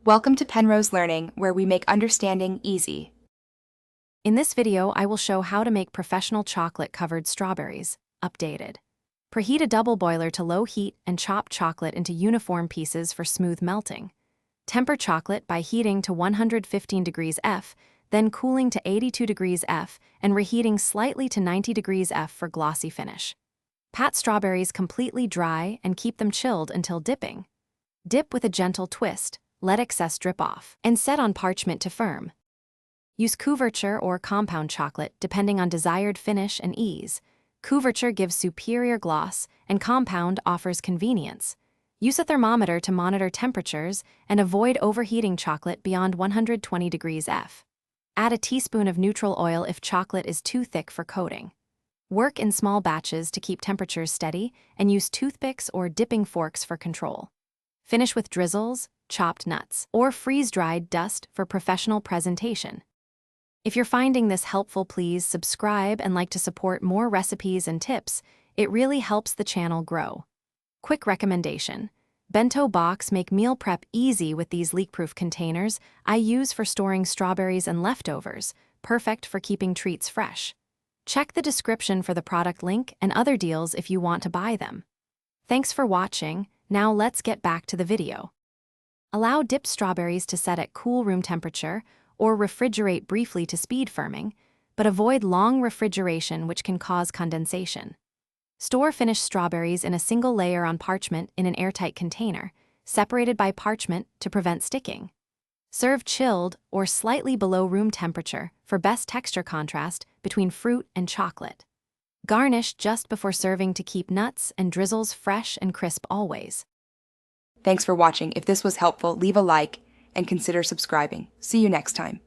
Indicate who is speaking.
Speaker 1: Welcome to Penrose Learning, where we make understanding easy.
Speaker 2: In this video, I will show how to make professional chocolate-covered strawberries, updated. Preheat a double boiler to low heat and chop chocolate into uniform pieces for smooth melting. Temper chocolate by heating to 115 degrees F, then cooling to 82 degrees F and reheating slightly to 90 degrees F for glossy finish. Pat strawberries completely dry and keep them chilled until dipping. Dip with a gentle twist, let excess drip off, and set on parchment to firm. Use couverture or compound chocolate depending on desired finish and ease. Couverture gives superior gloss, and compound offers convenience. Use a thermometer to monitor temperatures and avoid overheating chocolate beyond 120 degrees F. Add a teaspoon of neutral oil if chocolate is too thick for coating. Work in small batches to keep temperatures steady and use toothpicks or dipping forks for control. Finish with drizzles, chopped nuts, or freeze-dried dust for professional presentation. If you're finding this helpful, please subscribe and like to support more recipes and tips. It really helps the channel grow. Quick recommendation: bento box make meal prep easy with these leak-proof containers I use for storing strawberries and leftovers, perfect for keeping treats fresh. Check the description for the product link and other deals if you want to buy them. Thanks for watching. Now let's get back to the video. Allow dipped strawberries to set at cool room temperature or refrigerate briefly to speed firming, but avoid long refrigeration which can cause condensation. Store finished strawberries in a single layer on parchment in an airtight container, separated by parchment to prevent sticking. Serve chilled or slightly below room temperature for best texture contrast between fruit and chocolate. Garnish just before serving to keep nuts and drizzles fresh and crisp always.
Speaker 1: Thanks for watching. If this was helpful, leave a like and consider subscribing. See you next time.